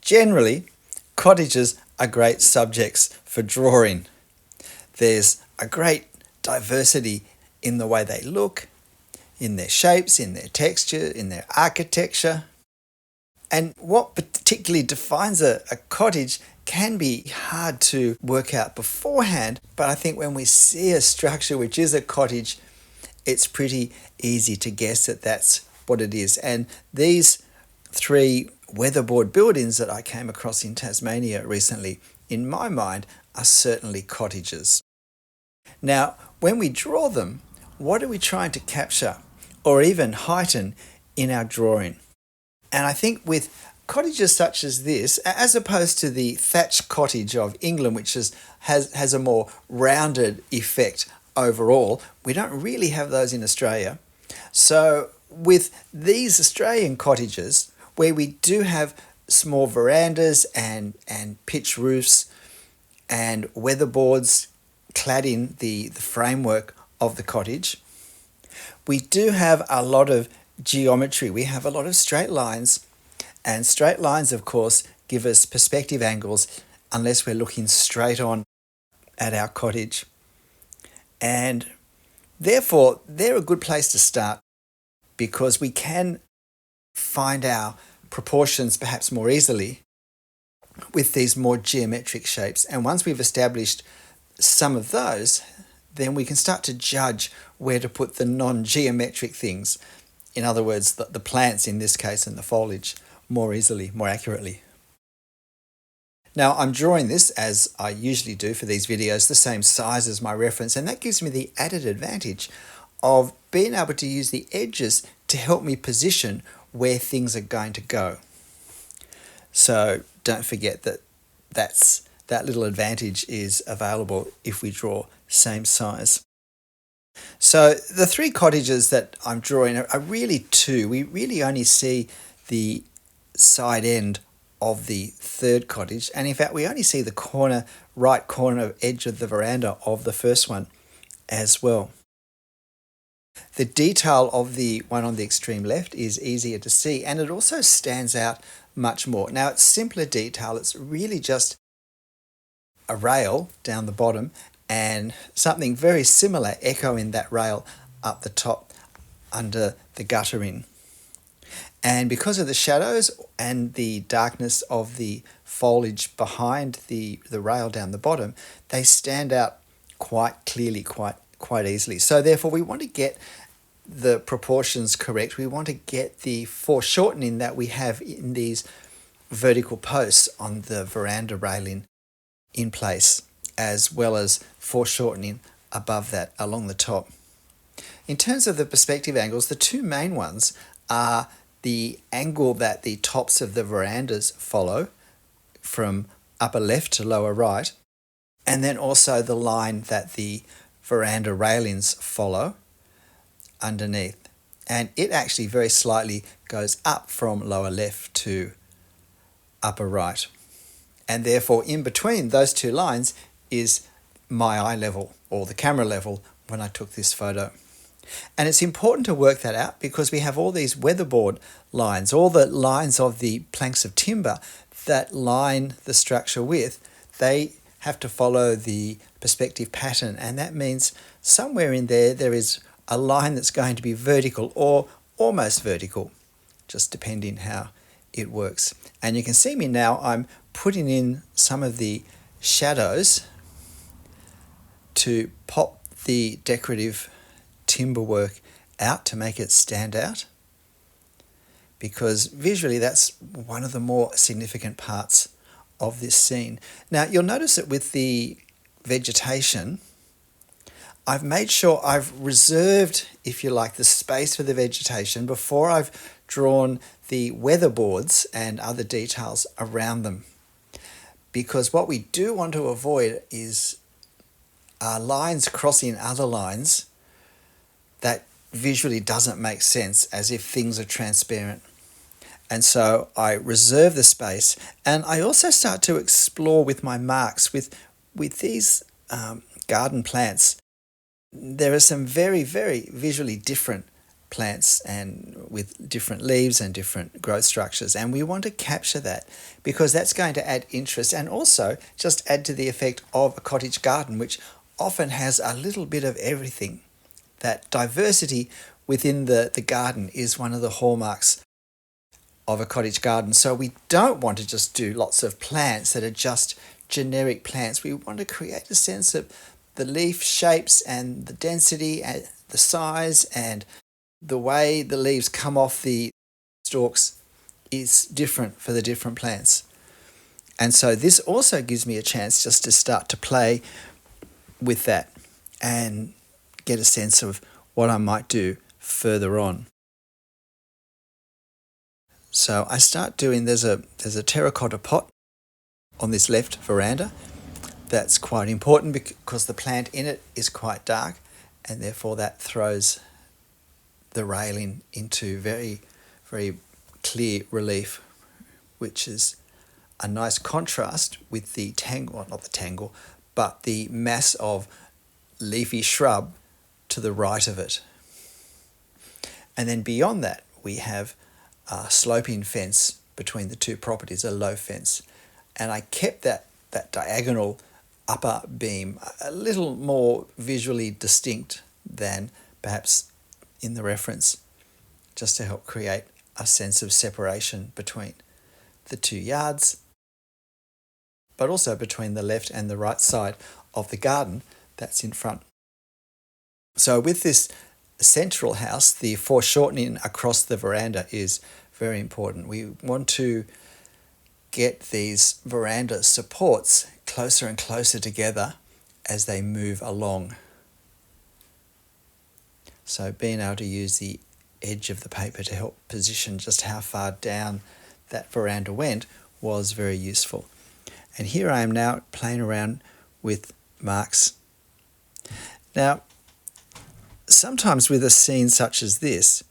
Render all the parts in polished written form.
Generally, cottages are great subjects for drawing. There's a great diversity in the way they look, in their shapes, in their texture, in their architecture. And what particularly defines a cottage can be hard to work out beforehand, but I think when we see a structure which is a cottage, it's pretty easy to guess that that's what it is. And these 3 weatherboard buildings that I came across in Tasmania recently, in my mind, are certainly cottages. Now, when we draw them, what are we trying to capture or even heighten in our drawing? And I think with cottages such as this, as opposed to the thatched cottage of England, which has a more rounded effect overall, we don't really have those in Australia. So with these Australian cottages, where we do have small verandas and pitch roofs and weatherboards clad in the framework of the cottage, we do have a lot of geometry. We have a lot of straight lines, and straight lines, of course, give us perspective angles unless we're looking straight on at our cottage. And therefore, they're a good place to start because we can find our proportions perhaps more easily with these more geometric shapes. And once we've established some of those, then we can start to judge where to put the non-geometric things. In other words, the plants in this case and the foliage more easily, more accurately. Now I'm drawing this, as I usually do for these videos, the same size as my reference, and that gives me the added advantage of being able to use the edges to help me position where things are going to go. So don't forget that that little advantage is available if we draw same size. So the 3 cottages that I'm drawing are really 2. We really only see the side end of the 3rd cottage, and in fact we only see the right corner edge of the veranda of the first one as well. The detail of the one on the extreme left is easier to see, and it also stands out much more. Now it's simpler detail, it's really just a rail down the bottom and something very similar echoing that rail up the top under the guttering. And because of the shadows and the darkness of the foliage behind the rail down the bottom, they stand out quite clearly, quite easily. So therefore we want to get the proportions correct. We want to get the foreshortening that we have in these vertical posts on the veranda railing in place, as well as foreshortening above that along the top. In terms of the perspective angles, the 2 main ones are the angle that the tops of the verandas follow from upper left to lower right, and then also the line that the veranda railings follow underneath. And it actually very slightly goes up from lower left to upper right. And therefore in between those 2 lines is my eye level or the camera level when I took this photo. And it's important to work that out because we have all these weatherboard lines, all the lines of the planks of timber that line the structure with, they have to follow the perspective pattern, and that means somewhere in there is a line that's going to be vertical or almost vertical, just depending how it works. And you can see me now, I'm putting in some of the shadows to pop the decorative timber work out to make it stand out, because visually that's one of the more significant parts of this scene. Now you'll notice that with the vegetation, I've made sure I've reserved, if you like, the space for the vegetation before I've drawn the weatherboards and other details around them. Because what we do want to avoid is lines crossing other lines that visually doesn't make sense, as if things are transparent. And so I reserve the space, and I also start to explore with my marks. With these garden plants, there are some very, very visually different plants and with different leaves and different growth structures, and we want to capture that because that's going to add interest and also just add to the effect of a cottage garden, which often has a little bit of everything. That diversity within the garden is one of the hallmarks of a cottage garden. So we don't want to just do lots of plants that are just generic plants. We want to create a sense of the leaf shapes and the density and the size and the way the leaves come off the stalks is different for the different plants. And so this also gives me a chance just to start to play with that and get a sense of what I might do further on. So I start doing, there's a terracotta pot on this left veranda. That's quite important because the plant in it is quite dark, and therefore that throws the railing into very, very clear relief, which is a nice contrast with the tangle, well, not the tangle, but the mass of leafy shrub to the right of it. And then beyond that, we have a sloping fence between the two properties, a low fence. And I kept that diagonal upper beam a little more visually distinct than perhaps in the reference, just to help create a sense of separation between the two yards, but also between the left and the right side of the garden that's in front. So with this central house, the foreshortening across the veranda is very important. We want to get these veranda supports closer and closer together as they move along. So being able to use the edge of the paper to help position just how far down that veranda went was very useful. And here I am now playing around with marks. Now, sometimes with a scene such as this,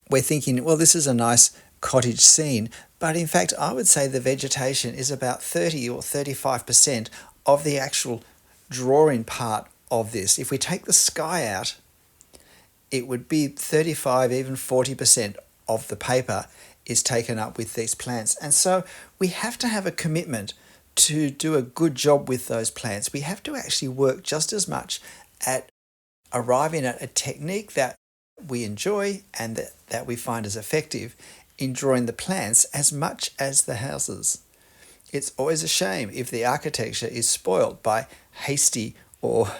we're thinking, well, this is a nice cottage scene, but in fact, I would say the vegetation is about 30 or 35% of the actual drawing part of this. If we take the sky out, it would be 35, even 40% of the paper is taken up with these plants. And so we have to have a commitment to do a good job with those plants. We have to actually work just as much at arriving at a technique that we enjoy and that we find is effective in drawing the plants as much as the houses. It's always a shame if the architecture is spoilt by hasty or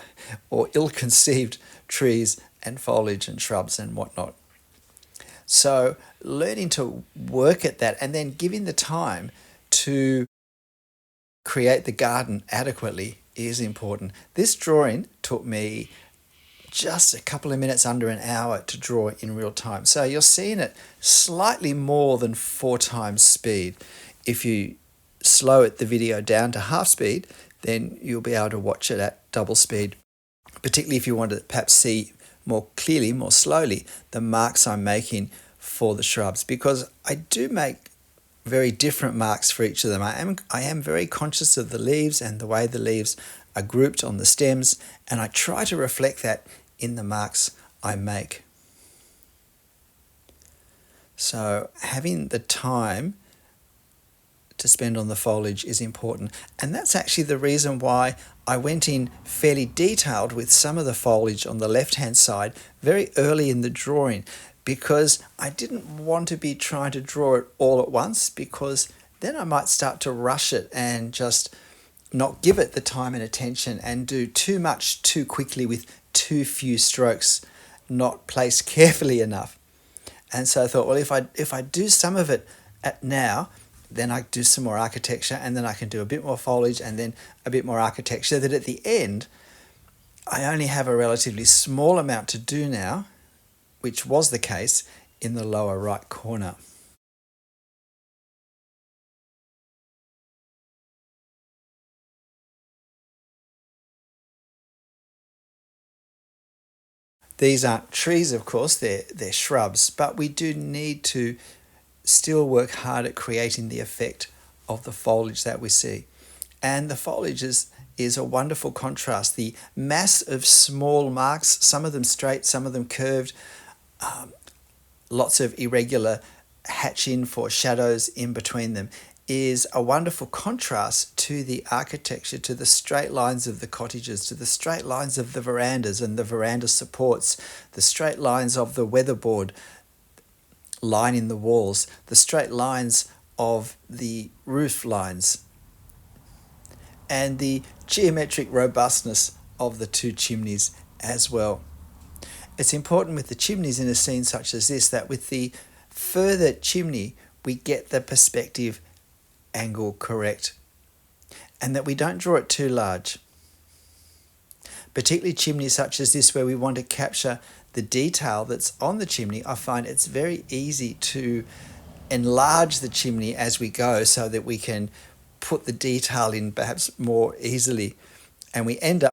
ill-conceived trees and foliage and shrubs and whatnot. So learning to work at that and then giving the time to create the garden adequately is important. This drawing took me just a couple of minutes, under an hour, to draw in real time. So you're seeing it slightly more than 4 times speed. If you slow the video down to half speed, then you'll be able to watch it at double speed, particularly if you want to perhaps see more clearly, more slowly, the marks I'm making for the shrubs, because I do make very different marks for each of them. I am very conscious of the leaves and the way the leaves are grouped on the stems, and I try to reflect that in the marks I make. So having the time to spend on the foliage is important, and that's actually the reason why I went in fairly detailed with some of the foliage on the left-hand side very early in the drawing, because I didn't want to be trying to draw it all at once, because then I might start to rush it and just not give it the time and attention and do too much too quickly with too few strokes, not placed carefully enough. And so I thought, well, if I do some of it now, then I do some more architecture, and then I can do a bit more foliage and then a bit more architecture, that at the end I only have a relatively small amount to do now, which was the case in the lower right corner. These aren't trees, of course, they're shrubs, but we do need to still work hard at creating the effect of the foliage that we see. And the foliage is a wonderful contrast. The mass of small marks, some of them straight, some of them curved, lots of irregular hatch-in for shadows in between them, is a wonderful contrast to the architecture, to the straight lines of the cottages, to the straight lines of the verandas and the veranda supports, the straight lines of the weatherboard line in the walls, the straight lines of the roof lines, and the geometric robustness of the two chimneys as well. It's important with the chimneys in a scene such as this that with the further chimney we get the perspective angle correct and that we don't draw it too large. Particularly chimneys such as this where we want to capture the detail that's on the chimney, I find it's very easy to enlarge the chimney as we go so that we can put the detail in perhaps more easily, and we end up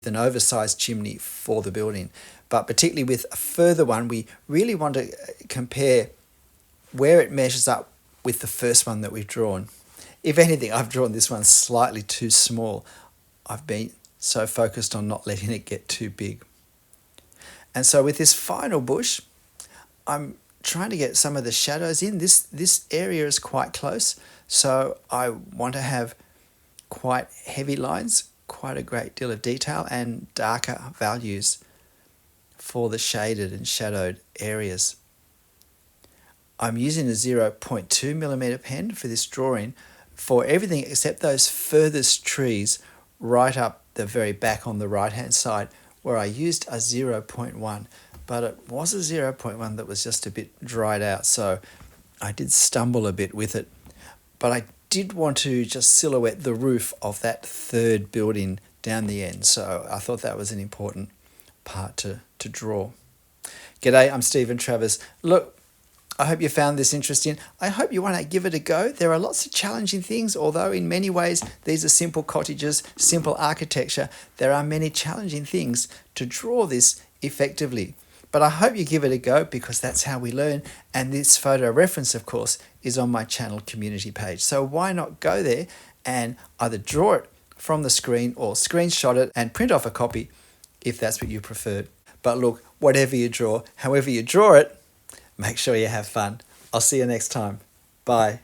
with an oversized chimney for the building. But particularly with a further one, we really want to compare where it measures up with the first one that we've drawn. If anything, I've drawn this one slightly too small. I've been so focused on not letting it get too big. And so with this final bush, I'm trying to get some of the shadows in. This area is quite close, so I want to have quite heavy lines, quite a great deal of detail, and darker values for the shaded and shadowed areas. I'm using a 0.2mm pen for this drawing for everything except those furthest trees right up the very back on the right hand side, where I used a 0.1, but it was a 0.1 that was just a bit dried out, so I did stumble a bit with it. But I did want to just silhouette the roof of that third building down the end, so I thought that was an important part to draw. G'day, I'm ste-hen Travers. Look, I hope you found this interesting. I hope you want to give it a go. There are lots of challenging things, although in many ways these are simple cottages, simple architecture. There are many challenging things to draw this effectively. But I hope you give it a go because that's how we learn. And this photo reference, of course, is on my channel community page. So why not go there and either draw it from the screen or screenshot it and print off a copy if that's what you prefer. But look, whatever you draw, however you draw it, make sure you have fun. I'll see you next time. Bye.